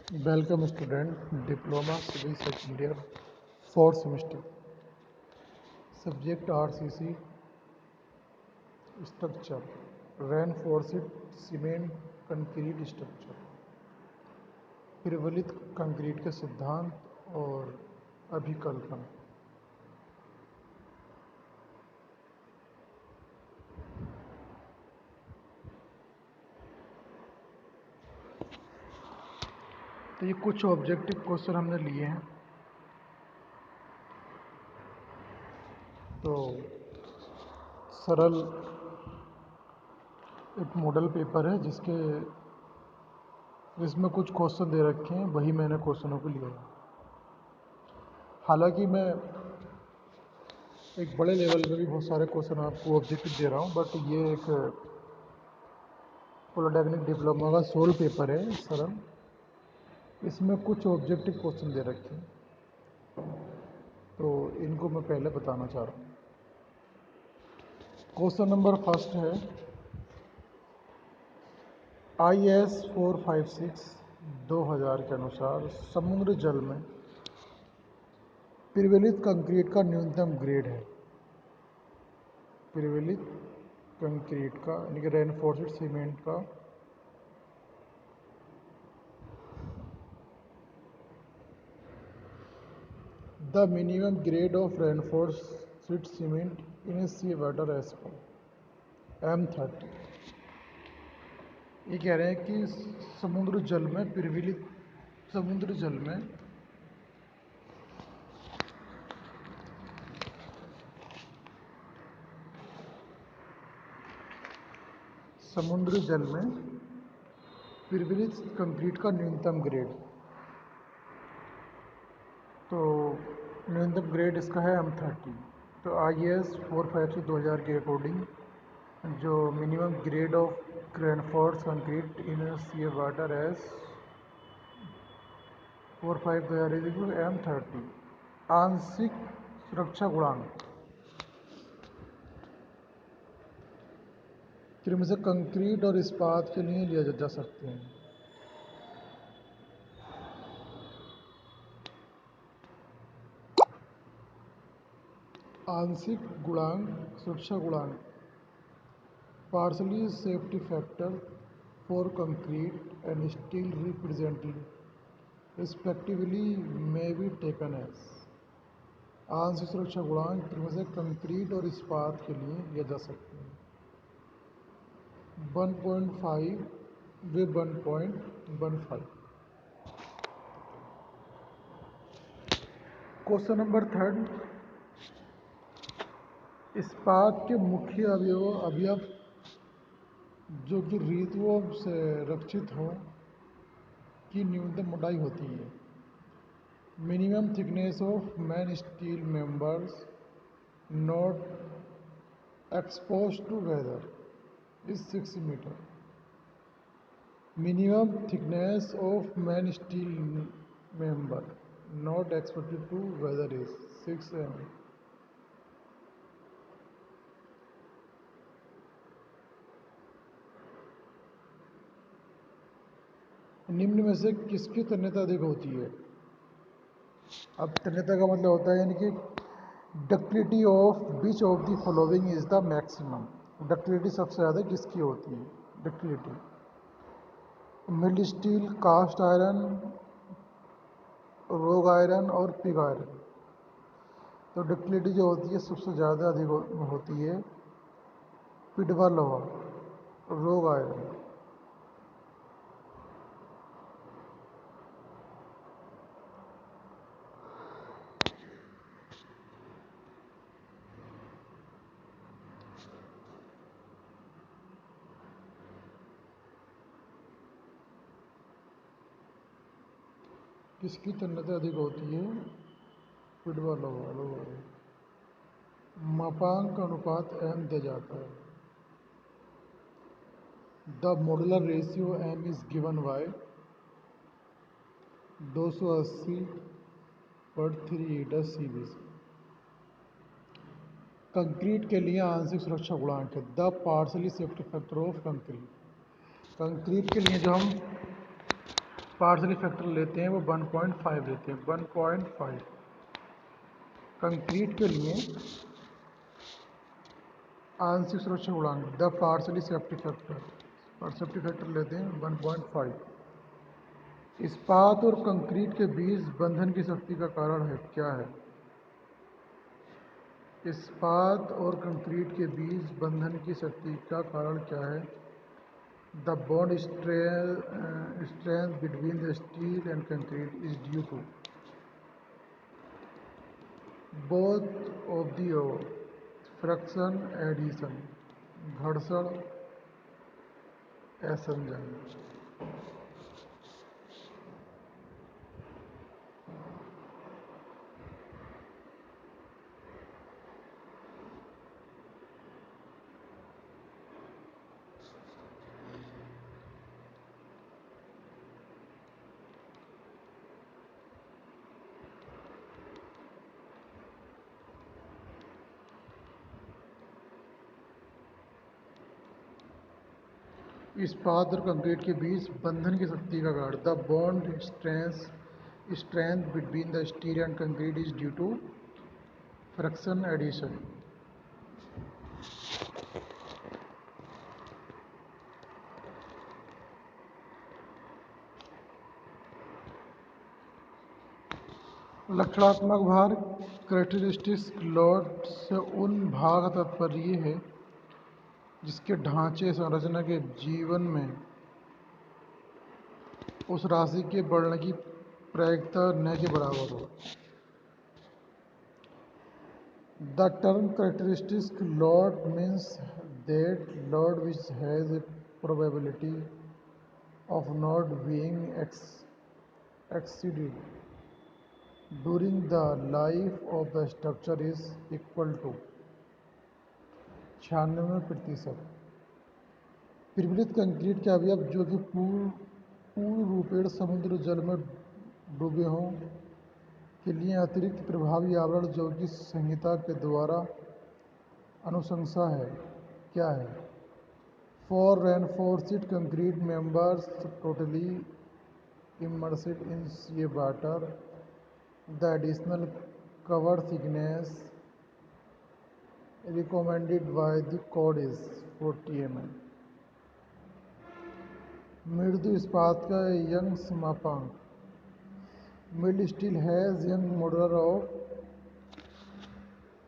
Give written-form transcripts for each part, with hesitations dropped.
Welcome student, diploma civil second year, fourth semester. Subject RCC structure, reinforced cement concrete structure, प्रबलित concrete के सिद्धांत और अभिकल्पन। तो ये कुछ ऑब्जेक्टिव क्वेश्चन हमने लिए हैं। तो सरल एक मॉडल पेपर है जिसमें कुछ क्वेश्चन दे रखे हैं, वही मैंने क्वेश्चनों को लिया है। हालांकि मैं एक बड़े लेवल पे भी बहुत सारे क्वेश्चन आपको ऑब्जेक्टिव दे रहा हूँ, बट ये एक पॉलिटेक्निक डिप्लोमा का सोल पेपर है सरल। इसमें कुछ ऑब्जेक्टिव क्वेश्चन दे रखे हैं, तो इनको मैं पहले बताना चाह रहा हूँ। क्वेश्चन नंबर फर्स्ट है, IS 456 2000 के अनुसार समुद्र जल में प्रबलित कंक्रीट का न्यूनतम ग्रेड है। प्रबलित कंक्रीट का यानी कि रेनफोर्स्ड सीमेंट का the minimum grade of reinforced cement in sea water as पर M30। ये कह रहे हैं कि समुद्र जल में प्रबलित समुद्र जल में समुद्र जल में प्रबलित कंक्रीट का न्यूनतम ग्रेड। तो न्यूनतम ग्रेड इसका है M30। तो IS 456 2000 के अकॉर्डिंग जो minimum grade of reinforced concrete in sea water as 45 2000 M30। आंशिक सुरक्षा गुणांक में से कंक्रीट और इस्पात के लिए लिया जा सकते हैं। आंशिक गुणांक सुरक्षा गुणांक partially safety factor for concrete and steel respectively may be taken as. आंशिक सुरक्षा गुणांक में से कंक्रीट और इस्पात के लिए लिया जा सकते हैं। 1.5 वे 1.15। क्वेश्चन नंबर थर्ड, इस्पात के मुख्य अवयव जो कि ऋतुओं से रक्षित हों की न्यूनतम मोटाई होती है। Minimum thickness of main steel members not expose to weather is 6 meter. Minimum thickness of main steel member not expose to weather is 6 mm। निम्न में से किसकी तन्यता अधिक होती है? अब तन्यता का मतलब होता है यानी कि ductility of which of the following is the maximum. Ductility सबसे ज़्यादा किसकी होती है? Ductility mild steel, cast iron, wrought iron और पिग आयरन। तो डक्टिलिटी जो होती है सबसे ज़्यादा अधिक होती है पिडवा लोहा, रोग आयरन। किसकी तन्यता अधिक होती है? पिडवा लोहा, रोग आयरन। मापांक अनुपात M दिया जाता है। The modular ratio M is given by 280/3 concrete के लिए आंशिक सुरक्षा गुणांक है the partially safety factor of concrete. Concrete के लिए जो हम पार्शली फैक्टर लेते हैं वो 1.5 लेते हैं, 1.5। कंक्रीट के लिए आंशिक सुरक्षा गुणांक द पार्शली सेफ्टी फैक्टर, और सेफ्टी फैक्टर लेते हैं 1.5। इस्पात और कंक्रीट के बीच बंधन की शक्ति का कारण है क्या है? इस्पात और कंक्रीट के बीच बंधन की शक्ति का कारण क्या है? The bond strength between the steel and concrete is due to both of the friction adhesion, घर्षण असंजन। इस्पात और कंक्रीट के बीच बंधन की शक्ति का कारण the bond strength between the steel and concrete is due to friction adhesion. लक्षणात्मक भार कैरेक्टरिस्टिक्स लोड से उन भार का तात्पर्य है जिसके ढांचे संरचना के जीवन में उस राशि के बढ़ने की प्रायिकता न के बराबर हो। The term characteristic load means that load which has A probability of not being exceeded during the life of the structure is equal to 96%। प्रबलित कंक्रीट के अवयव जो कि पूर्ण रूपेण समुद्र जल में डूबे हों के लिए अतिरिक्त प्रभावी आवरण जो कि संहिता के द्वारा अनुशंसा है क्या है? For reinforced concrete members totally immersed in sea water, the additional cover thickness recommended by the code is 40 mm। मृदु इस्पात का यंग समापांक mild steel has Young modulus of,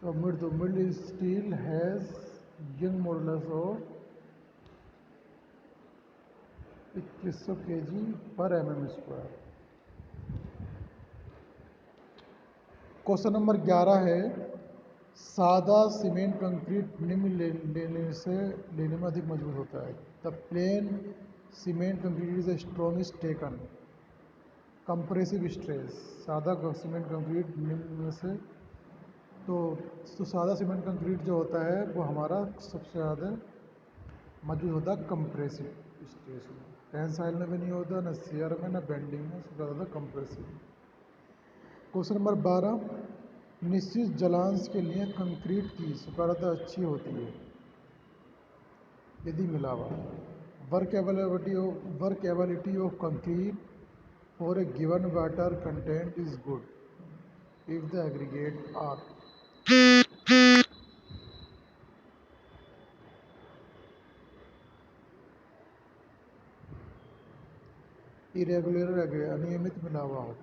तो mild steel has Young modulus of 2100 kg पर mm²। Question number 11 है सादा cement concrete निम्न लेने में अधिक मजबूत होता है। The plane cement concrete is strongest taken compressive stress. सादा सीमेंट कंक्रीट निम्न में से तो सादा सीमेंट कंक्रीट जो होता है वो हमारा सबसे ज़्यादा मजबूत होता है कंप्रेसिव स्ट्रेस में। टेंसाइल में भी नहीं होता, न शेयर में, न बेंडिंग में, सबसे ज़्यादा कंप्रेसिव। क्वेश्चन नंबर 12 निश्चित जलांश के लिए कंक्रीट की स्वीकार्यता अच्छी होती है यदि मिलावा workability of concrete for a given water content is good if the aggregate are irregular अनियमित मिलावा हो।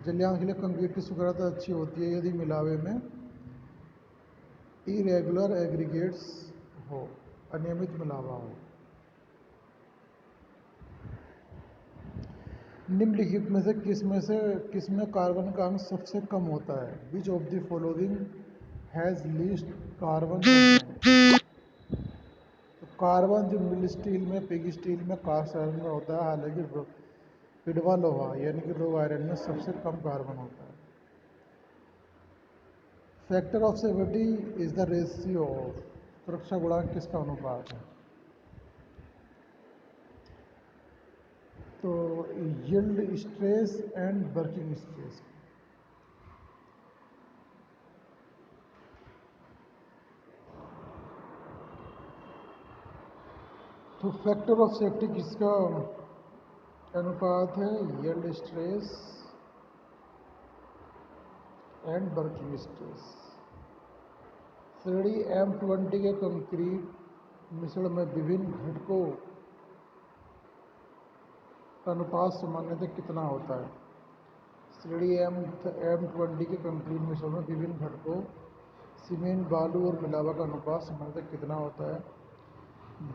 जलांश के लिए कंक्रीट की स्वीकार्यता अच्छी होती है यदि मिलावे में इरेगुलर एग्रीगेट्स हो, अनियमित मिलावा हो। निम्नलिखित में से किस में कार्बन का अंश सबसे कम होता है? विच of the following has least carbon? तो कार्बन जो मिल स्टील में, पिग स्टील में, कास्ट आयरन में होता है, हालांकि पिडवा लोहा यानी कि रो आयरन में सबसे कम कार्बन होता है। Factor of safety is the ratio of, सुरक्षा गुणांक किसका अनुपात है? तो yield stress and working stress. तो फैक्टर ऑफ सेफ्टी किसका अनुपात है? Yield stress and working stress. श्रेणी M20 के कंक्रीट मिश्रण में विभिन्न घटकों का अनुपात सामान्यतः कितना होता है? श्रेणी M20 के कंक्रीट मिश्रण में विभिन्न घटकों सीमेंट, बालू और मिलावा का अनुपात सामान्यतः कितना होता है?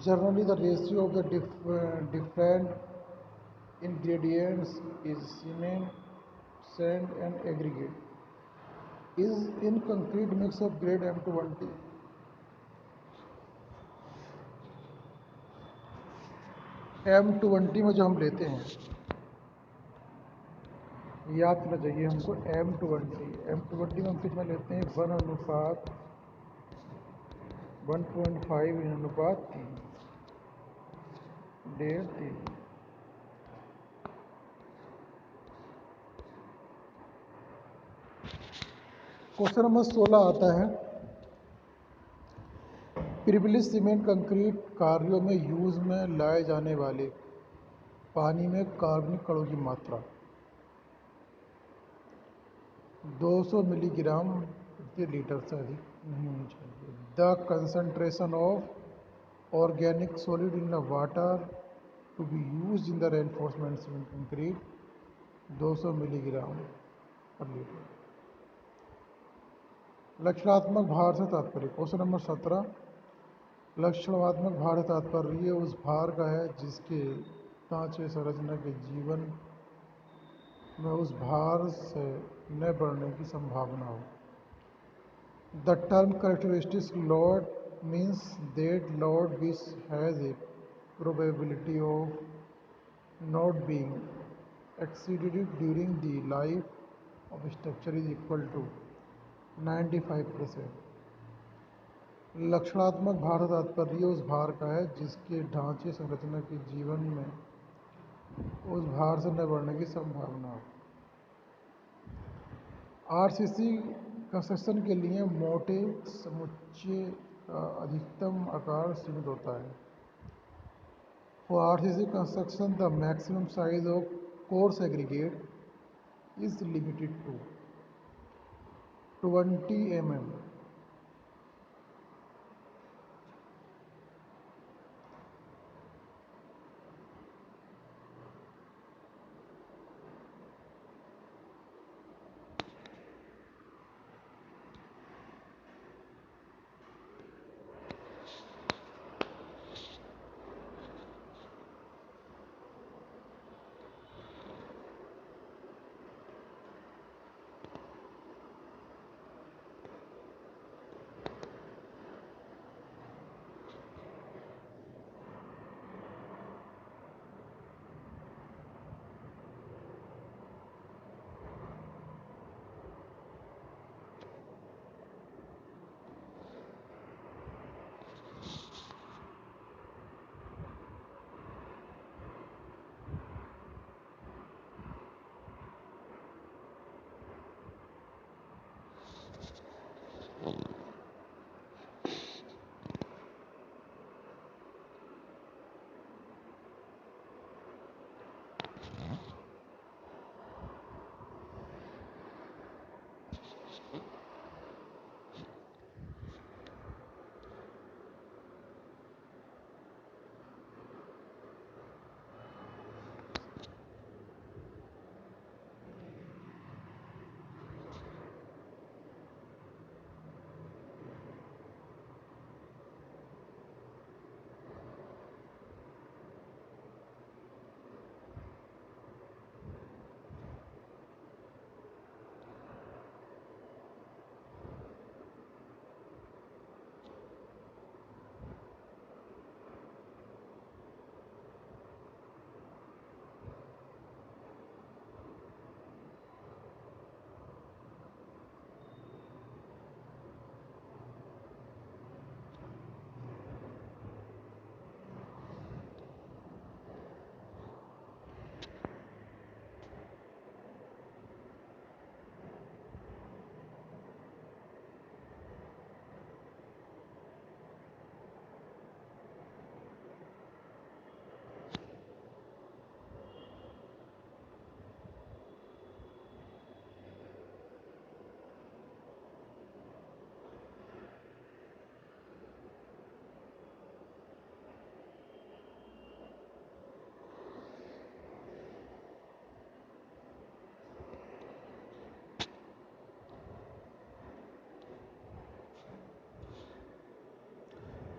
Generally the ratio of the different ingredients is cement, sand and aggregate is in concrete mix of grade M20। M20 में जो हम लेते हैं, याद रखना चाहिए हमको, M20 में हम कितना लेते हैं? 1:1.5 इन अनुपात 3, 1.5 3। क्वेश्चन नंबर 16 आता है, प्रिविलेज सीमेंट कंक्रीट कार्यों में यूज में लाए जाने वाले पानी में कार्बनिक कणों की मात्रा 200 मिलीग्राम प्रति लीटर से अधिक नहीं होनी चाहिए। The concentration of organic solid in the water to be use in the reinforcement cement concrete 200 milligram per litre. लक्षणात्मक भार से तात्पर्य। क्वेश्चन नंबर 17, लक्षणात्मक भार से तात्पर्य उस भार का है जिसके ढांचे संरचना के जीवन में उस भार से न बढ़ने की संभावना हो। The term characteristic load means that load which has a probability of not being exceeded during the life of structure is equal to 95%। लक्षणात्मक भार से तात्पर्य उस भार का है जिसके ढांचे संरचना के जीवन में उस भार से न बढ़ने की संभावना हो। आरसीसी कंस्ट्रक्शन के लिए मोटे समुच्चय का अधिकतम आकार सीमित होता है। For RCC construction the maximum size of coarse aggregate is limited to 20 mm।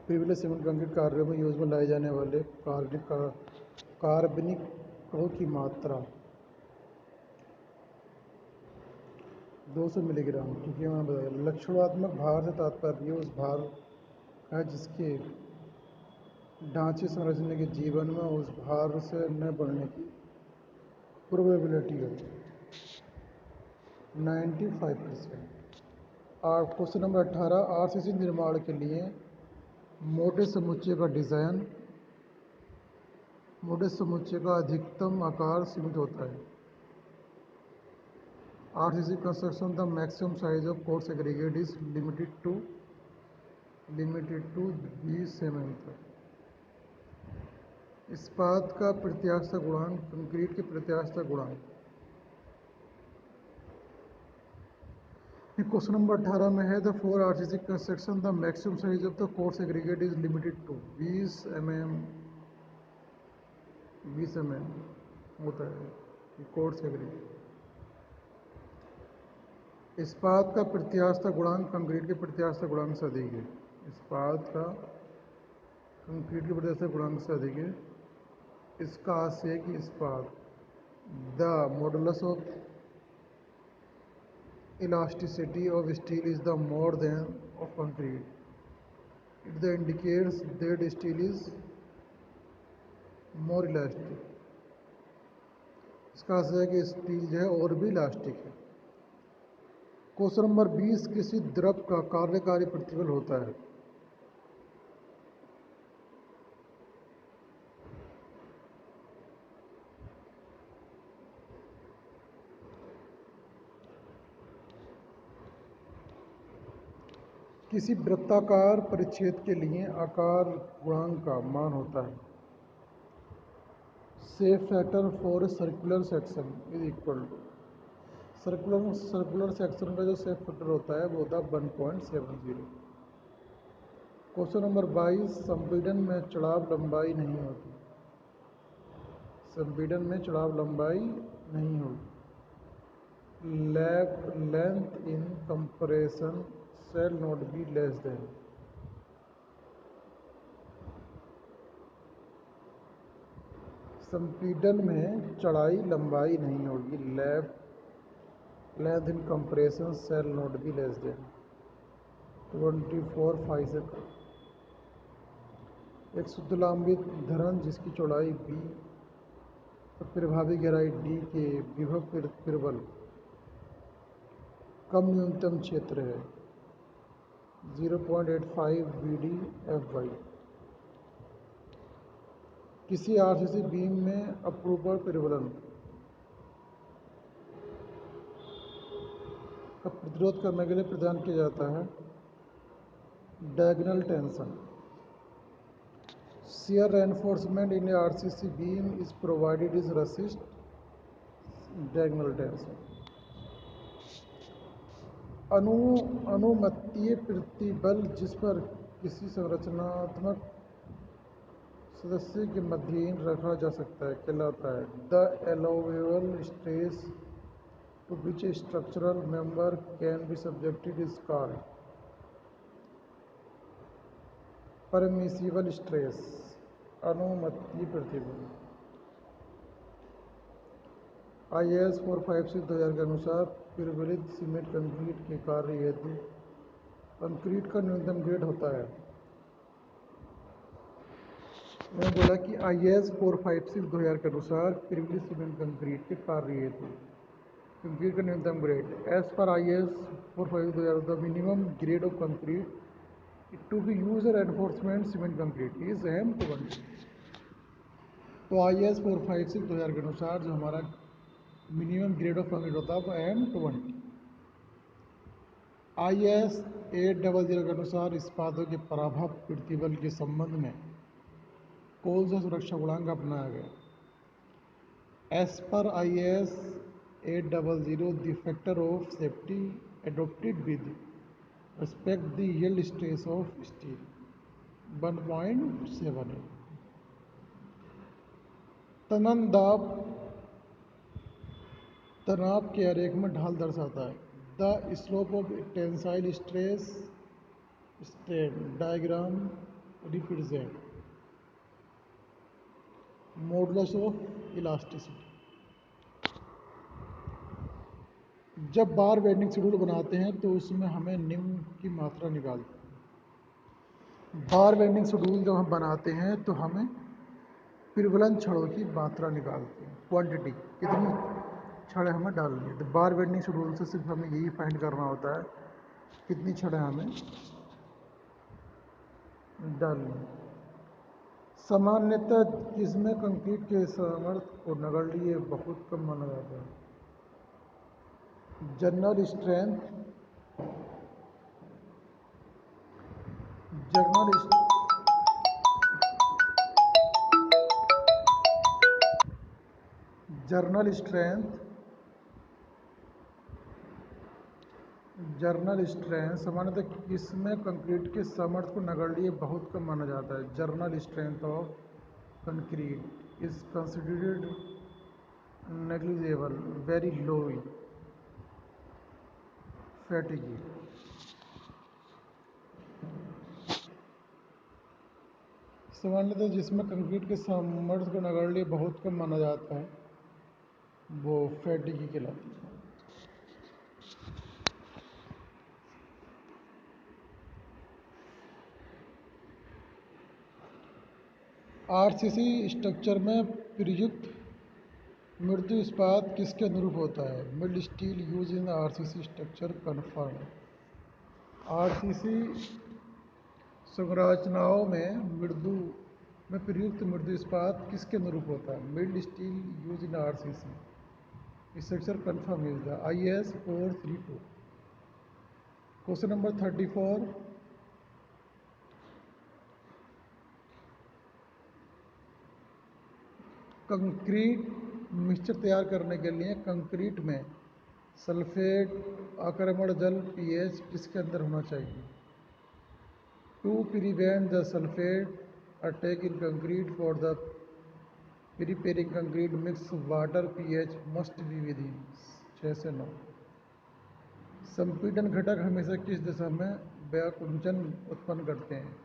Privilege cement concrete कार्यों में यूज में लाए जाने वाले कार्बनिकों की मात्रा 200 मिलीग्राम। ठीक है, मैंने बताया। लक्षणात्मक भार से तात्पर्य उस भार है जिसके ढांचे संरचना के जीवन में उस भार से न बढ़ने की प्रोबेबिलिटी है 95%। क्वेश्चन नंबर 18, आरसीसी निर्माण के लिए मोटे समुच्चय का डिज़ाइन, मोटे समुच्चय का अधिकतम आकार सीमित होता है। RCC construction the maximum size of coarse aggregate is limited to 20 mm। इस्पात का प्रत्यास्थता गुणांक कंक्रीट के प्रत्यास्थता गुणांक। क्वेश्चन नंबर 18 में है the for RCC construction the maximum size of the coarse aggregate is limited to 20 mm होता है कोर्स एग्रीगेट। इस्पात का प्रत्यास्थता गुणांक कंक्रीट के प्रत्यास्थता गुणांक से अधिक है। इस्पात का कंक्रीट के प्रत्यास्थता गुणांक से अधिक है। इसका आशय है कि इस्पात the modulus of elasticity of steel is the more than of concrete. It the indicates that steel is more elastic. इसका आशय है कि स्टील जो है और भी इलास्टिक है। क्वेश्चन नंबर 20, किसी द्रव का कार्यकारी प्रतिबल होता है। किसी वृत्ताकार परिच्छेद के लिए आकार गुणांक का मान होता है shape factor for a circular section is equal to circular section का जो शेप फैक्टर होता है वो होता है 1.70। क्वेश्चन नंबर 22, संपीड़न में चढ़ाव लंबाई नहीं होती। संपीड़न में चढ़ाव लंबाई नहीं होती। Length in compression shall not be less than। संपीड़न में चौड़ाई लंबाई नहीं होगी। Length in compression shall not be less than 24 से कम। एक शुद्धलांबित धरण जिसकी चौड़ाई b और प्रभावी गहराई d के विभव प्रबल कम न्यूनतम क्षेत्र है 0.85 BD/FY। किसी आरसीसी बीम में अपरूपण प्रबलन का प्रतिरोध करने के लिए प्रदान किया जाता है diagonal tension. shear reinforcement in a RCC beam is provided is resist diagonal tension। अनुमतीय प्रतिबल जिस पर किसी संरचनात्मक सदस्य के मध्यहीन रखा जा सकता है कहलाता है the allowable stress to which a structural member can be subjected is called permissible stress अनुमतीय प्रतिबल। IS 456/2000 के अनुसार प्रबलित सीमेंट कंक्रीट के कार्य हेतु कंक्रीट का न्यूनतम ग्रेड होता है। मैंने बोला कि IS 456/2000 के अनुसार प्रबलित सीमेंट कंक्रीट के कार्य हेतु कंक्रीट का न्यूनतम ग्रेड एज पर IS 456/2000 the minimum grade of concrete to be use enforcement cement concrete is M20। तो IS 456/2000 के अनुसार जो हमारा मिनिमम ग्रेड ऑफ कंक्रीट होता है वो M20। IS 800 के अनुसार इस्पातों के पराभव प्रतिबल के संबंध में कौन सा सुरक्षा गुणांक अपनाया गया। एज पर IS 800 the factor of safety adopted with respect the yield stress of steel 1.78। तनाव के आरेख में ढाल दर्शाता है the slope of tensile stress strain diagram represent modulus of elasticity. जब बार बेंडिंग शेड्यूल बनाते हैं तो उसमें हमें निम्न की मात्रा निकालते हैं। बार बेंडिंग शेड्यूल जब हम बनाते हैं तो हमें प्रबलन छड़ों की मात्रा निकालते हैं, क्वांटिटी कितनी छड़ें हमें डालनी है। तो बार बेंडिंग शेड्यूल से सिर्फ हमें यही फाइंड करना होता है कितनी छड़ें हमें डालनी है। सामान्यतः जिसमें कंक्रीट के सामर्थ्य को नगण्य बहुत कम माना जाता है। जनरल स्ट्रेंथ जर्नल स्ट्रेंथ सामान्यतः इसमें कंक्रीट के सामर्थ्य को नगण्य बहुत कम माना जाता है। General strength of concrete is considered negligible, very low fatigue. सामान्यतः जिसमें कंक्रीट के सामर्थ्य को नगण्य बहुत कम माना जाता है वो फैटिगी कहलाती है। आरसीसी स्ट्रक्चर में प्रयुक्त मृदु इस्पात किसके अनुरूप होता है? Mild steel use in RCC structure confirm. आरसीसी संरचनाओं में प्रयुक्त मृदु इस्पात किसके अनुरूप होता है? Mild steel use in RCC structure confirm is the IS 432। Question number 34। Concrete mixture तैयार करने के लिए कंक्रीट में सल्फेट आक्रमण जल pH किसके अंदर होना चाहिए? To prevent the sulphate attack in concrete for the preparing concrete mix water pH must be within 6 से 9। संपीड़न घटक हमेशा किस दिशा में व्याकुंचन उत्पन्न करते हैं?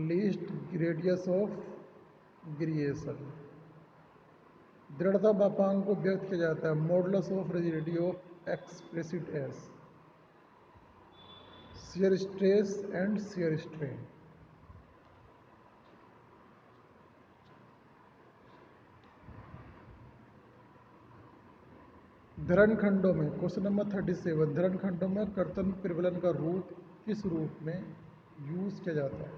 Least radius of gyration. दृढ़ता मापांक को व्यक्त किया जाता है modulus of rigidity of expressed as. Shear stress and shear strain. धरण खंडों में क्वेश्चन नंबर 37 धरण खंडों में कर्तन प्रबलन का रूप किस रूप में यूज किया जाता है?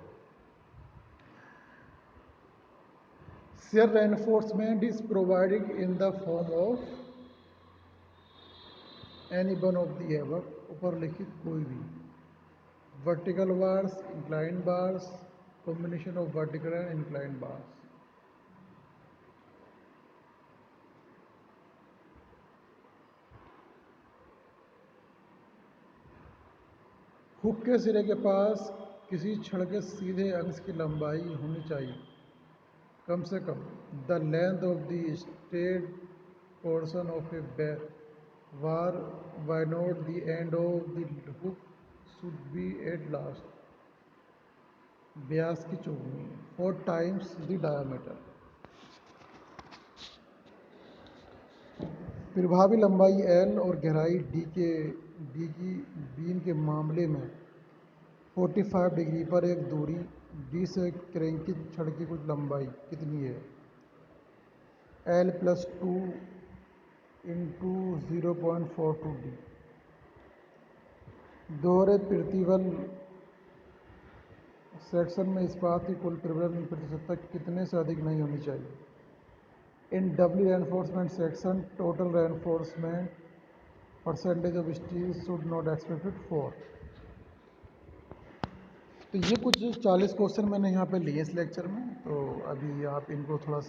Shear reinforcement is provided in the form of any one of the above ऊपर लिखित कोई भी। Vertical bars, inclined bars, combination of vertical and inclined bars. Hook के सिरे के पास किसी छड़ के सीधे अंश की लंबाई होनी चाहिए कम से कम the length of the straight portion of a bar beyond the end of the hook should be at least. व्यास की चौगुनी 4 टाइम्स द डायमीटर। प्रभावी लंबाई L और गहराई D की बीम के मामले में 45 डिग्री पर एक दूरी D से क्रेंकित छड़ की कुछ लंबाई कितनी है? L + 2 × 0.42 D। दोहरे प्रतिबल सेक्शन में इस्पात की कुल प्रबलन प्रतिशतता कितने से अधिक नहीं होनी चाहिए? In doubly reinforcement section total reinforcement percentage of steel should not expected 4। तो ये कुछ 40 क्वेश्चन मैंने यहाँ पे लिए इस लेक्चर में। तो अभी आप इनको थोड़ा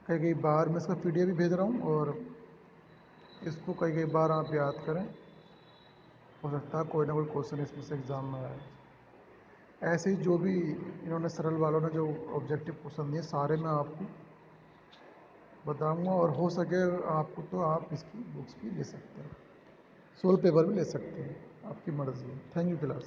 कई बार मैं इसका PDF भी भेज रहा हूँ और इसको कई बार आप याद करें, हो सकता है कोई ना कोई क्वेश्चन इसमें से एग्ज़ाम में आए। ऐसे ही जो भी इन्होंने सरल वालों ने जो ऑब्जेक्टिव क्वेश्चन दिए सारे मैं आपको बताऊंगा और हो सके आपको तो आप इसकी बुक्स भी ले सकते हैं। सोल पेपर भी ले सकते हैं, आपकी मर्ज़ी है। Thank you class.